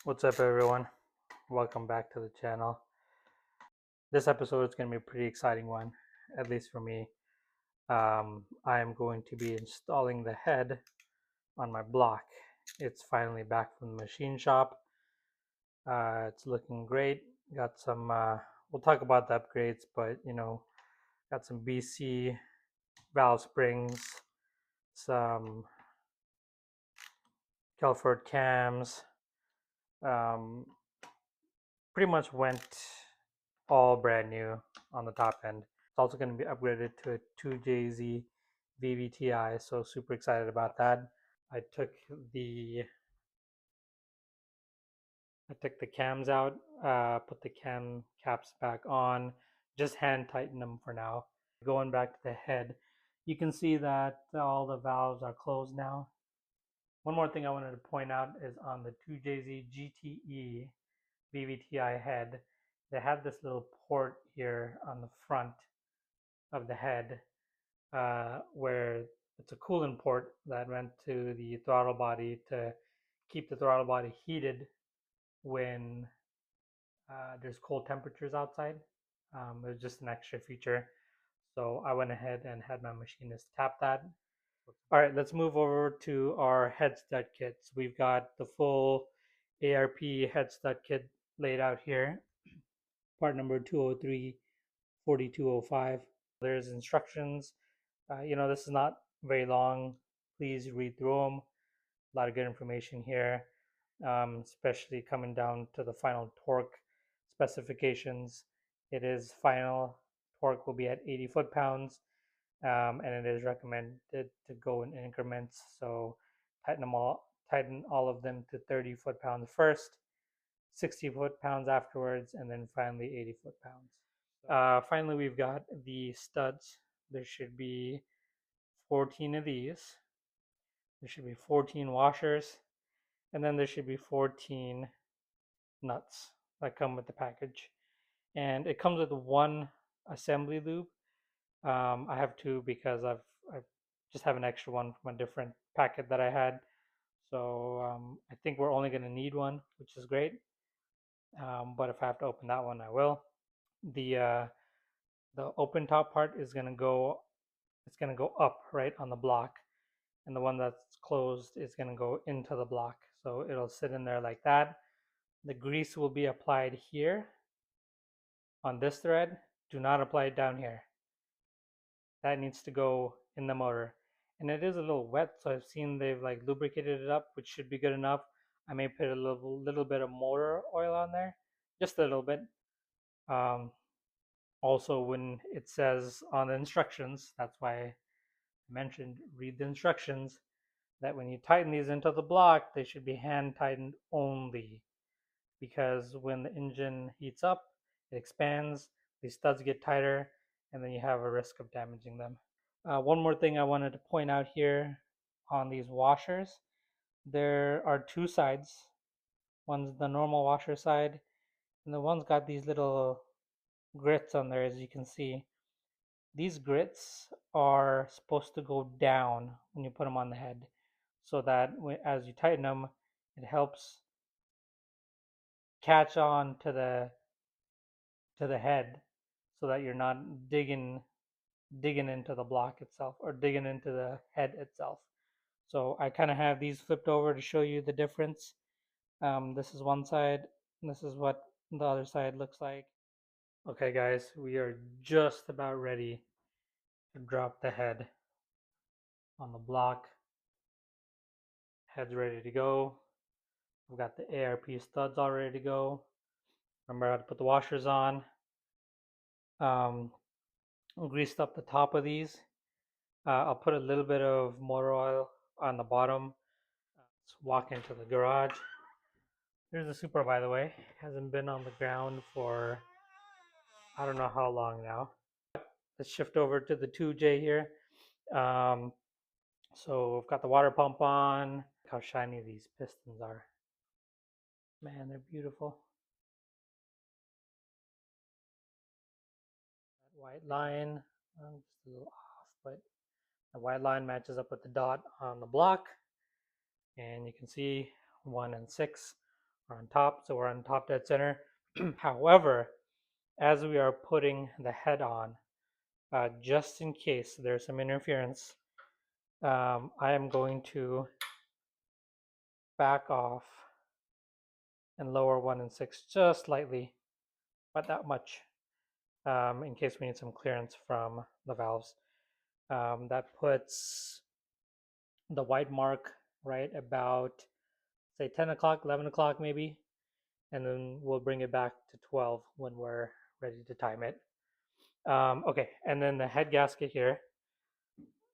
What's up, everyone? Welcome back to the channel. This episode is going to be a pretty exciting one, at least for me. I am going to be installing the head on my block. It's finally back from the machine shop. It's looking great. Got some, we'll talk about the upgrades, but got some BC valve springs, some Kelford cams. Pretty much went all brand new on the top end. It's also going to be upgraded to a 2JZ VVTi, so super excited about that. I took the cams out, put the cam caps back on, just hand tighten them for now. Going back to the head, you can see that all the valves are closed now. One more thing I wanted to point out is on the 2JZ GTE VVTi head, they have this little port here on the front of the head where it's a coolant port that went to the throttle body to keep the throttle body heated when there's cold temperatures outside. It was just an extra feature. So I went ahead and had my machinist tap that. All right, let's move over to our head stud kits. We've got the full ARP head stud kit laid out here. Part number 203 4205. There's instructions. This is not very long. Please read through them. A lot of good information here, especially coming down to the final torque specifications. It is final torque will be at 80 foot-pounds, and it is recommended to go in increments. So tighten all of them to 30 foot-pounds first, 60 foot-pounds afterwards, and then finally 80 foot-pounds. Finally, we've got the studs. There should be 14 of these. There should be 14 washers, and then there should be 14 nuts that come with the package. And it comes with one assembly loop. I have two because I just have an extra one from a different packet that I had. So I think we're only going to need one, which is great. But if I have to open that one, I will. The open top part is going to go, it's going to go up right on the block, and the one that's closed is going to go into the block. So it'll sit in there like that. The grease will be applied here on this thread. Do not apply it down here. That needs to go in the motor. And it is a little wet, so I've seen they've like lubricated it up, which should be good enough. I may put a little bit of motor oil on there, just a little bit. Also, when it says on the instructions, that's why I mentioned read the instructions, that when you tighten these into the block, they should be hand tightened only, because when the engine heats up, it expands, these studs get tighter, and then you have a risk of damaging them. One more thing I wanted to point out here on these washers, there are two sides. One's the normal washer side, and the one's got these little grits on there, as you can see. These grits are supposed to go down when you put them on the head, so that as you tighten them, it helps catch on to the head, so that you're not digging into the block itself or digging into the head itself. So I kind of have these flipped over to show you the difference. This is one side, and this is what the other side looks like. Okay guys, we are just about ready to drop the head on the block. Head's ready to go. We've got the ARP studs all ready to go. Remember how to put the washers on. Greased up the top of these. I'll put a little bit of motor oil on the bottom. Let's walk into the garage. There's the Supra, by the way. Hasn't been on the ground for I don't know how long now. Let's shift over to the 2J here. So we've got the water pump on. Look how shiny these pistons are. Man, they're beautiful. That white line, just a little off, but the white line matches up with the dot on the block. And you can see 1 and 6 We're on top, so we're on top dead center. However, as we are putting the head on, just in case there's some interference, I am going to back off and lower 1 and 6 just slightly, but that much, in case we need some clearance from the valves. That puts the white mark right about, say, 10 o'clock, 11 o'clock maybe, and then we'll bring it back to 12 when we're ready to time it. Okay, and then the head gasket here.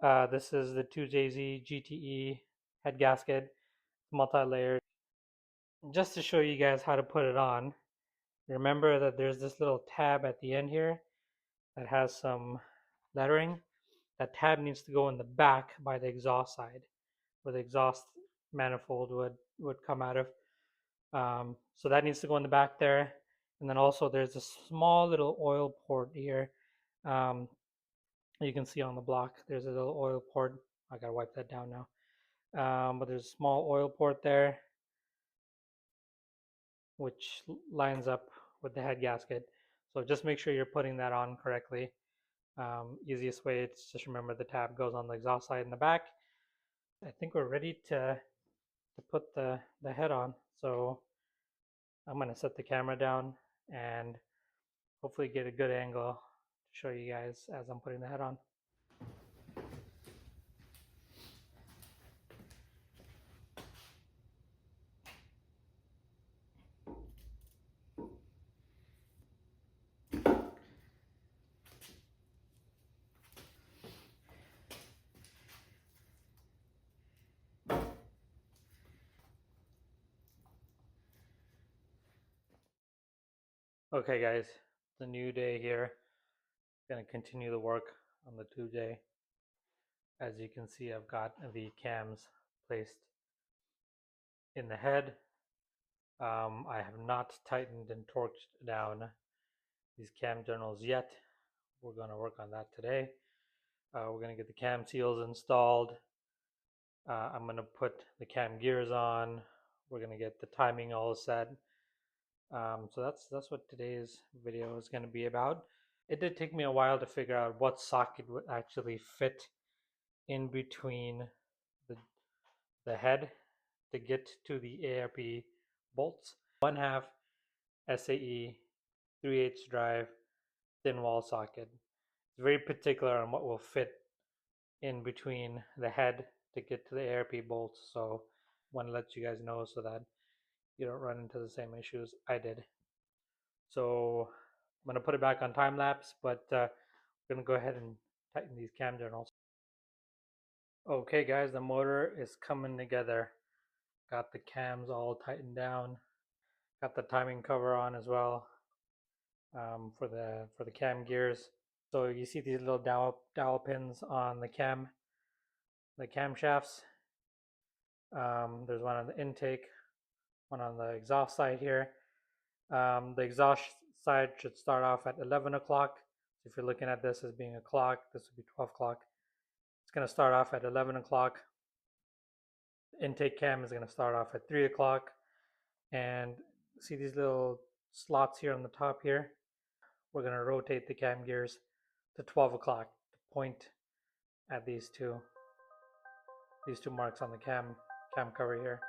This is the 2JZ GTE head gasket, multi-layered. Just to show you guys how to put it on, remember that there's this little tab at the end here that has some lettering. That tab needs to go in the back by the exhaust side, where the exhaust manifold would come out of. So that needs to go in the back there. And then also there's a small little oil port here. You can see on the block, there's a little oil port. I gotta wipe that down now. But there's a small oil port there, which lines up with the head gasket. So just make sure you're putting that on correctly. Easiest way is just remember the tab goes on the exhaust side in the back. I think we're ready to put the head on. So I'm gonna set the camera down and hopefully get a good angle to show you guys as I'm putting the head on. Okay guys, it's a new day here. Gonna continue the work on the 2J. As you can see, I've got the cams placed in the head. I have not tightened and torqued down these cam journals yet. We're gonna work on that today. We're gonna get the cam seals installed. I'm gonna put the cam gears on. We're gonna get the timing all set. So that's what today's video is going to be about. It did take me a while to figure out what socket would actually fit in between the head to get to the ARP bolts. 1/2 SAE 3/8 drive thin wall socket. It's very particular on what will fit in between the head to get to the ARP bolts. So I want to let you guys know so that you don't run into the same issues I did. So I'm going to put it back on time lapse, but we're going to go ahead and tighten these cam journals. Okay guys, the motor is coming together. Got the cams all tightened down. Got the timing cover on as well, for the cam gears. So you see these little dowel pins on the cam shafts. There's one on the intake, one on the exhaust side here. The exhaust side should start off at 11 o'clock. So if you're looking at this as being a clock, this would be 12 o'clock. It's going to start off at 11 o'clock. The intake cam is going to start off at 3 o'clock. And see these little slots here on the top here? We're going to rotate the cam gears to 12 o'clock to point at these two marks on the cam cover here.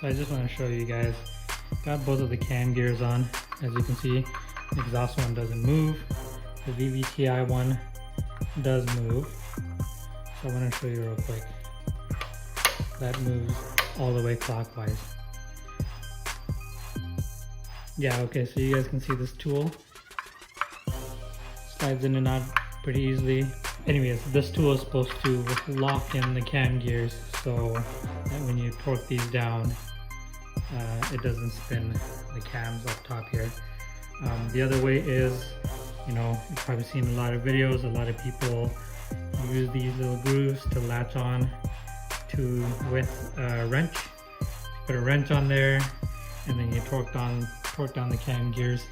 So I just want to show you guys. Got both of the cam gears on. As you can see, the exhaust one doesn't move. The VVTi one does move. So I want to show you real quick. That moves all the way clockwise. Yeah, okay, so you guys can see this tool slides in and out pretty easily. Anyways, this tool is supposed to lock in the cam gears so that when you torque these down, it doesn't spin the cams up top here. The other way is, you know, you've probably seen a lot of videos, a lot of people use these little grooves to latch on to with a wrench. Put a wrench on there and then you torque down the cam gears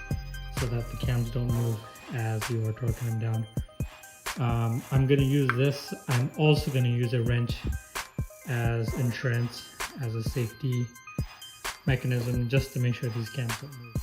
so that the cams don't move as you are torquing them down. I'm going to use this. I'm also going to use a wrench as insurance, as a safety mechanism, just to make sure these cams don't move.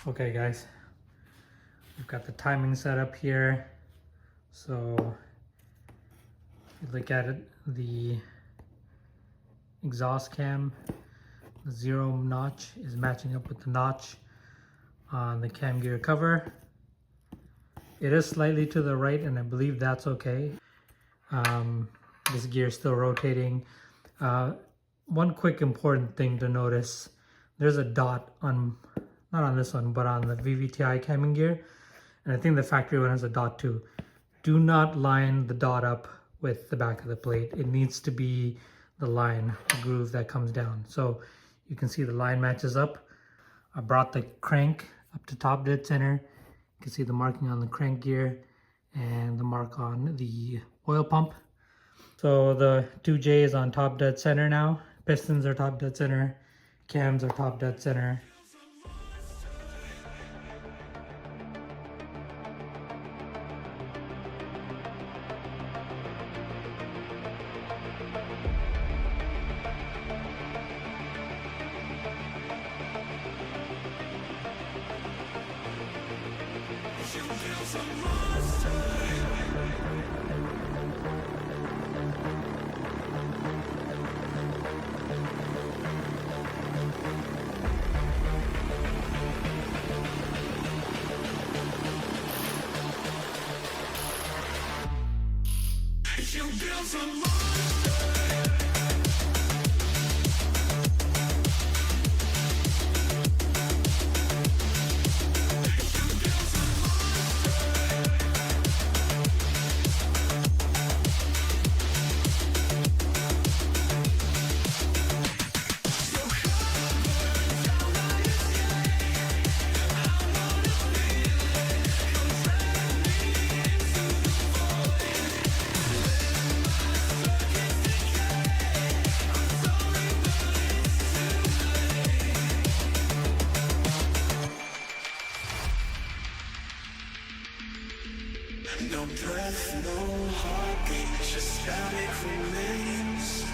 Okay guys, we've got the timing set up here. So if you look at it, the exhaust cam, the 0 notch is matching up with the notch on the cam gear cover. It is slightly to the right and I believe that's okay. This gear is still rotating. One quick important thing to notice, there's a dot on, not on this one, but on the VVTi camming gear. And I think the factory one has a dot too. Do not line the dot up with the back of the plate. It needs to be the line, the groove that comes down. So you can see the line matches up. I brought the crank up to top dead center. You can see the marking on the crank gear and the mark on the oil pump. So the 2J is on top dead center now. Pistons are top dead center. Cams are top dead center. No breath, no heartbeat, just static remains.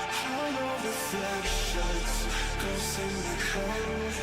Hollow reflections, ghosts in the cold.